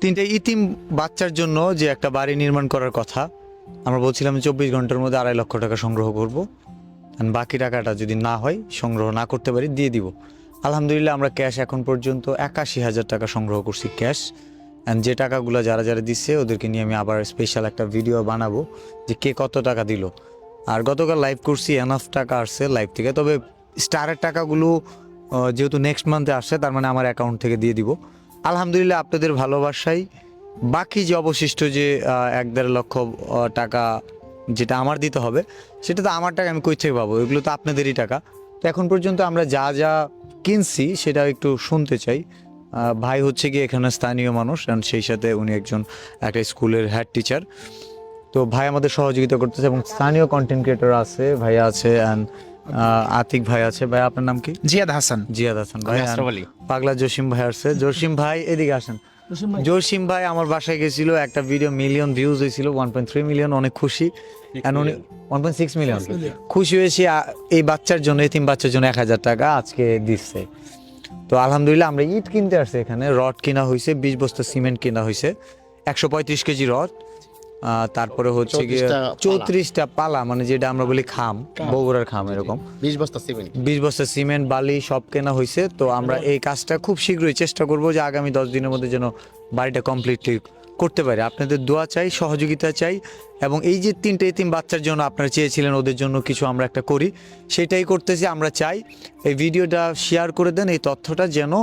তিনটে ইতিম বাচ্চার জন্য যে একটা বাড়ি নির্মাণ করার কথা, আমরা বলছিলাম 24 ঘন্টার মধ্যে 2.5 লক্ষ টাকা সংগ্রহ করব, আর বাকি টাকাটা যদি না হয়, সংগ্রহ না করতে পারি, দিয়ে দিব। আলহামদুলিল্লাহ আমরা ক্যাশ এখন পর্যন্ত 81,000 টাকা সংগ্রহ করছি ক্যাশ। অ্যান্ড যে টাকাগুলো যারা যারা দিচ্ছে ওদেরকে নিয়ে আমি আবার স্পেশাল একটা ভিডিও বানাবো যে কে কত টাকা দিল। আর গতকাল লাইভ করছি, এনাফ টাকা আসছে লাইভ থেকে। তবে স্টারের টাকাগুলো যেহেতু নেক্সট মান্থে আসছে, তার মানে আমার অ্যাকাউন্ট থেকে দিয়ে দিব। আলহামদুলিল্লাহ আপনাদের ভালোবাসাই বাকি যে অবশিষ্ট যে 1-1.5 লক্ষ টাকা যেটা আমার দিতে হবে, সেটা তো আমার টাকা, আমি কই থেকে পাবো? এগুলো তো আপনাদেরই টাকা। তো এখন পর্যন্ত আমরা যা যা কিনছি সেটা একটু শুনতে চাই। ভাই হচ্ছে কি এখানে স্থানীয় মানুষ, অ্যান্ড সেই সাথে উনি একটা স্কুলের হেড টিচার। তো ভাই আমাদের সহযোগিতা করতেছে, এবং স্থানীয় কন্টেন্ট ক্রিয়েটর আছে, ভাইয়া আছে, অ্যান্ড আতিক ভাই আছে। ভাই আপনার নাম কি? জিয়াদ হাসান। জিয়াদ হাসান ভাই। পাগলা জসিম ভাই আসছে। জসিম ভাই এদিকে আসেন। জসিম ভাই আমার বাসায় গেছিল, একটা ভিডিও মিলিয়ন ভিউজ হয়েছিল, 1.3 মিলিয়ন। অনেক খুশি। উনি 1.6 মিলিয়ন খুশি হয়েছি। এই বাচ্চার জন্য, এতিম বাচ্চার জন্য 1,000 টাকা আজকে দিচ্ছে। তো আলহামদুলিল্লাহ আমরা ইট কিনতে আসছি, এখানে রড কিনা হয়েছে, 20 বস্তা সিমেন্ট কিনা হয়েছে, 135 কেজি রড, তারপরে হচ্ছে গিয়ে 34টা পালা, মানে যেটা আমরা বলি খাম, বগুড়ার খাম, এরকম 20 বস্তা সিমেন্ট, বালি সব কেনা হয়েছে। তো আমরা এই কাজটা খুব শীঘ্রই চেষ্টা করব যে আগামী 10 দিনের মধ্যে যেন বাড়িটা কমপ্লিটলি করতে পারি। আপনাদের দোয়া চাই, সহযোগিতা চাই, এবং এই যে 3টে এতিম বাচ্চার জন্য আপনারা চেয়েছিলেন, ওদের জন্য কিছু আমরা একটা করি, সেটাই করতেছি। আমরা চাই এই ভিডিওটা শেয়ার করে দেন, এই তথ্যটা যেন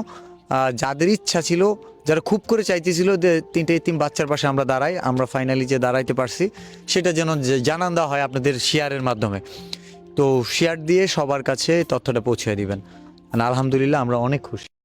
যাদের ইচ্ছা ছিল, যারা খুব করে চাইতেছিল যে 3টে এতিম বাচ্চার পাশে আমরা দাঁড়াই, আমরা ফাইনালি যে দাঁড়াইতে পারছি, সেটা যেন জানান দেওয়া হয় আপনাদের শেয়ারের মাধ্যমে। তো শেয়ার দিয়ে সবার কাছে তথ্যটা পৌঁছে দিবেন। আলহামদুলিল্লাহ আমরা অনেক খুশি।